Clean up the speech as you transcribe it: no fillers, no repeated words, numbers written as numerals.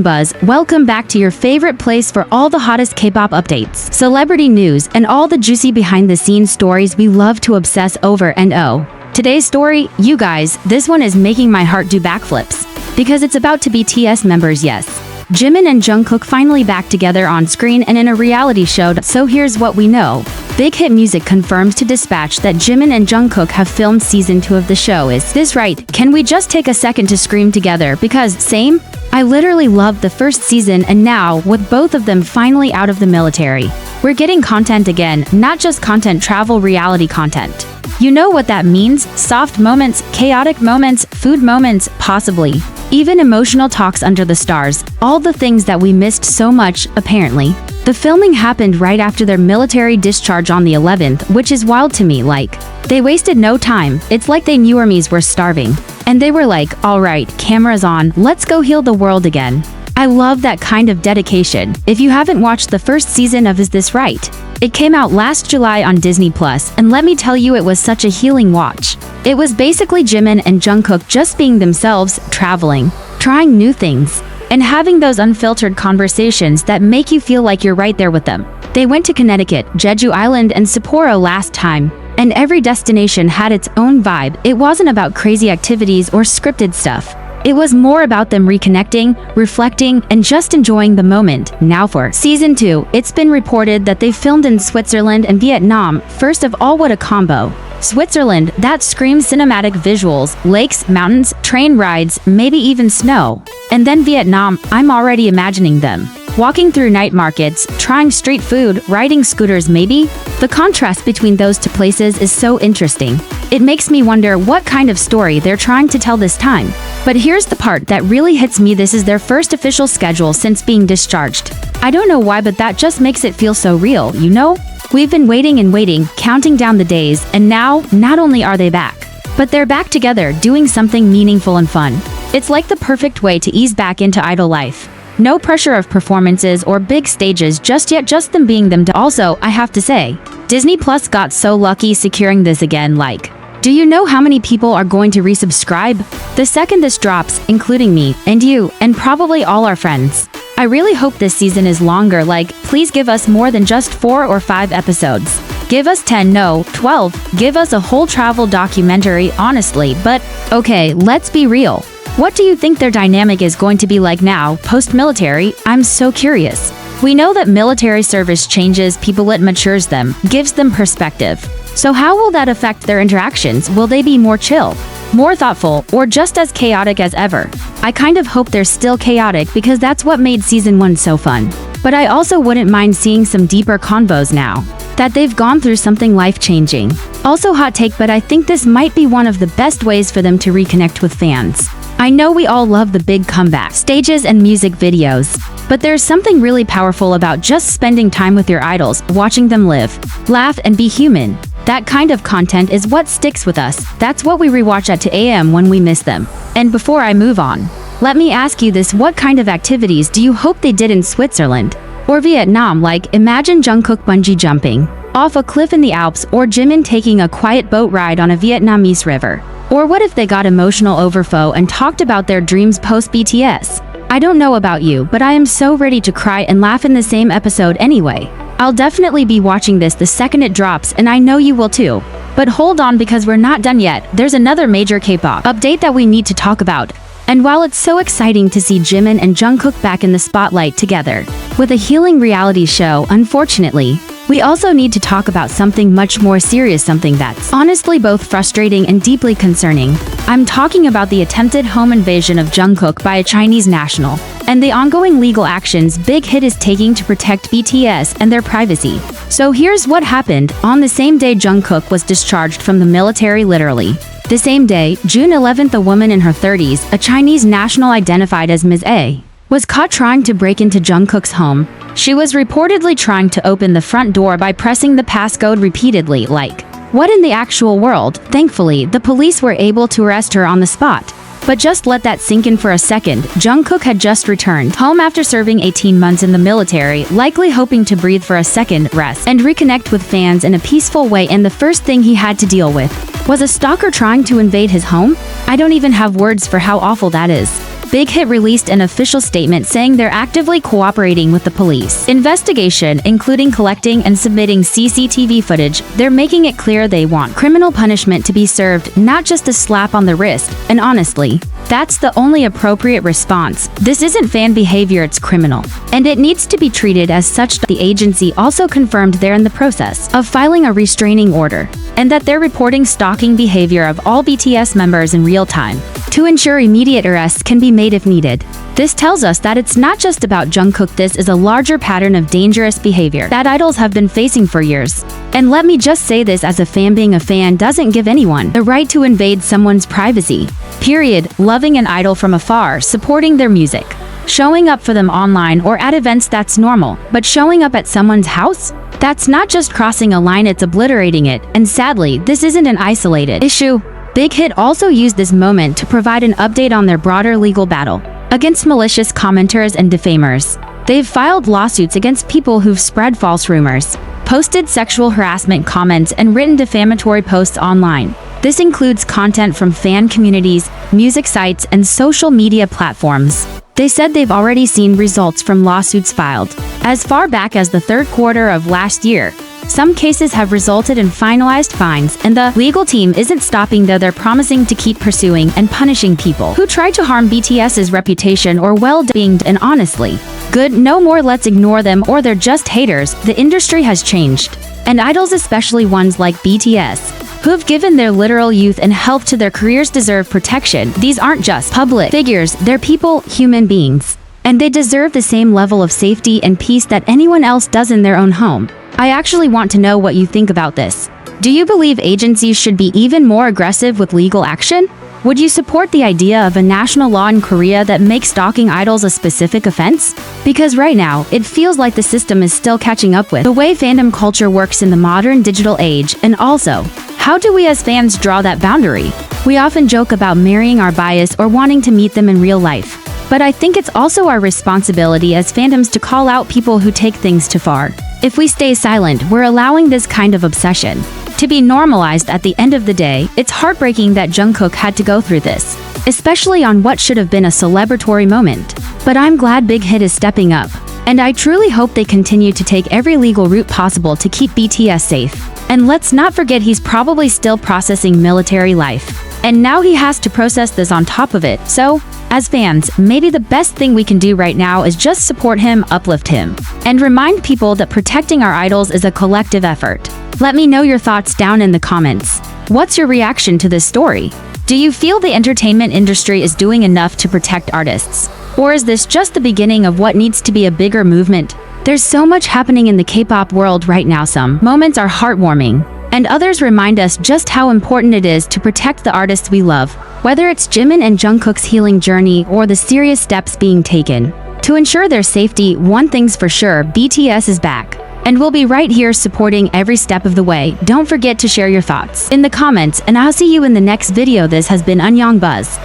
Buzz, welcome back to your favorite place for all the hottest K-pop updates, celebrity news, and all the juicy behind-the-scenes stories we love to obsess over. And oh, today's story, you guys, this one is making my heart do backflips. Because it's about to be BTS members, yes. Jimin and Jungkook finally back together on screen and in a reality show. So here's what we know. Big Hit Music confirms to Dispatch that Jimin and Jungkook have filmed season 2 of the show. Is this right? Can we just take a second to scream together? Because same? I literally loved the first season, and now, with both of them finally out of the military, we're getting content again, not just content, travel reality content. You know what that means? Soft moments, chaotic moments, food moments, possibly even emotional talks under the stars, all the things that we missed so much, apparently. The filming happened right after their military discharge on the 11th, which is wild to me. Like, they wasted no time. It's like they knew armies were starving. And they were like, alright, cameras on, let's go heal the world again. I love that kind of dedication. If you haven't watched the first season of Is This Right? It came out last July on Disney+, and let me tell you, it was such a healing watch. It was basically Jimin and Jungkook just being themselves, traveling, trying new things, and having those unfiltered conversations that make you feel like you're right there with them. They went to Connecticut, Jeju Island, and Sapporo last time, and every destination had its own vibe. It wasn't about crazy activities or scripted stuff. It was more about them reconnecting, reflecting, and just enjoying the moment. Now for Season 2, it's been reported that they filmed in Switzerland and Vietnam. First of all, what a combo. Switzerland, that screams cinematic visuals, lakes, mountains, train rides, maybe even snow. And then Vietnam, I'm already imagining them walking through night markets, trying street food, riding scooters maybe? The contrast between those two places is so interesting. It makes me wonder what kind of story they're trying to tell this time. But here's the part that really hits me. This is their first official schedule since being discharged. I don't know why, but that just makes it feel so real, you know? We've been waiting and waiting, counting down the days, and now, not only are they back, but they're back together, doing something meaningful and fun. It's like the perfect way to ease back into idol life. No pressure of performances or big stages just yet, just them being them. Also, I have to say, Disney Plus got so lucky securing this again. Like, do you know how many people are going to resubscribe the second this drops, including me and you and probably all our friends? I really hope this season is longer. Like, please give us more than just 4 or 5 episodes. Give us 10, no, 12. Give us a whole travel documentary, honestly. But okay, let's be real. What do you think their dynamic is going to be like now, post-military? I'm so curious. We know that military service changes people, it matures them, gives them perspective. So how will that affect their interactions? Will they be more chill, more thoughtful, or just as chaotic as ever? I kind of hope they're still chaotic because that's what made Season 1 so fun. But I also wouldn't mind seeing some deeper convos now that they've gone through something life-changing. Also, hot take, but I think this might be one of the best ways for them to reconnect with fans. I know we all love the big comeback stages and music videos, but there's something really powerful about just spending time with your idols, watching them live, laugh, and be human. That kind of content is what sticks with us. That's what we rewatch at 2 a.m. when we miss them. And before I move on, let me ask you this: what kind of activities do you hope they did in Switzerland or Vietnam? Like, imagine Jungkook bungee jumping off a cliff in the Alps, or Jimin taking a quiet boat ride on a Vietnamese river. Or what if they got emotional over pho and talked about their dreams post-BTS? I don't know about you, but I am so ready to cry and laugh in the same episode anyway. I'll definitely be watching this the second it drops, and I know you will too. But hold on, because we're not done yet. There's another major K-pop update that we need to talk about. And while it's so exciting to see Jimin and Jungkook back in the spotlight together with a healing reality show, unfortunately, we also need to talk about something much more serious, something that's honestly both frustrating and deeply concerning. I'm talking about the attempted home invasion of Jungkook by a Chinese national, and the ongoing legal actions Big Hit is taking to protect BTS and their privacy. So here's what happened. On the same day Jungkook was discharged from the military, literally the same day, June 11th, a woman in her 30s, a Chinese national identified as Ms. A, was caught trying to break into Jungkook's home. She was reportedly trying to open the front door by pressing the passcode repeatedly. Like, what in the actual world? Thankfully, the police were able to arrest her on the spot. But just let that sink in for a second. Jungkook had just returned home after serving 18 months in the military, likely hoping to breathe for a second, rest, and reconnect with fans in a peaceful way, and the first thing he had to deal with Was a stalker trying to invade his home? I don't even have words for how awful that is. Big Hit released an official statement saying they're actively cooperating with the police investigation, including collecting and submitting CCTV footage. They're making it clear they want criminal punishment to be served, not just a slap on the wrist. And honestly, that's the only appropriate response. This isn't fan behavior, it's criminal. And it needs to be treated as such. The agency also confirmed they're in the process of filing a restraining order, and that they're reporting stalking behavior of all BTS members in real time to ensure immediate arrests can be made if needed. This tells us that it's not just about Jungkook. This is a larger pattern of dangerous behavior that idols have been facing for years. And let me just say this as a fan, being a fan doesn't give anyone the right to invade someone's privacy. Period. Loving an idol from afar, supporting their music, showing up for them online or at events, that's normal. But showing up at someone's house? That's not just crossing a line, it's obliterating it. And sadly, this isn't an isolated issue. Big Hit also used this moment to provide an update on their broader legal battle against malicious commenters and defamers. They've filed lawsuits against people who've spread false rumors, posted sexual harassment comments, and written defamatory posts online. This includes content from fan communities, music sites, and social media platforms. They said they've already seen results from lawsuits filed as far back as the third quarter of last year. Some cases have resulted in finalized fines, and the legal team isn't stopping though. They're promising to keep pursuing and punishing people who try to harm BTS's reputation or well-being. And honestly, good, no more let's ignore them or they're just haters. The industry has changed, and idols, especially ones like BTS, who have given their literal youth and health to their careers, deserve protection. These aren't just public figures, they're people, human beings, and they deserve the same level of safety and peace that anyone else does in their own home. I actually want to know what you think about this. Do you believe agencies should be even more aggressive with legal action? Would you support the idea of a national law in Korea that makes stalking idols a specific offense? Because right now, it feels like the system is still catching up with the way fandom culture works in the modern digital age. And also, how do we as fans draw that boundary? We often joke about marrying our bias or wanting to meet them in real life. But I think it's also our responsibility as fandoms to call out people who take things too far. If we stay silent, we're allowing this kind of obsession to be normalized. At the end of the day, it's heartbreaking that Jungkook had to go through this, especially on what should have been a celebratory moment. But I'm glad Big Hit is stepping up, and I truly hope they continue to take every legal route possible to keep BTS safe. And let's not forget, he's probably still processing military life, and now he has to process this on top of it. So, as fans, maybe the best thing we can do right now is just support him, uplift him, and remind people that protecting our idols is a collective effort. Let me know your thoughts down in the comments. What's your reaction to this story? Do you feel the entertainment industry is doing enough to protect artists? Or is this just the beginning of what needs to be a bigger movement? There's so much happening in the K-pop world right now. Some moments are heartwarming, and others remind us just how important it is to protect the artists we love. Whether it's Jimin and Jungkook's healing journey or the serious steps being taken to ensure their safety, one thing's for sure, BTS is back. And we'll be right here supporting every step of the way. Don't forget to share your thoughts in the comments, and I'll see you in the next video. This has been Unyong Buzz.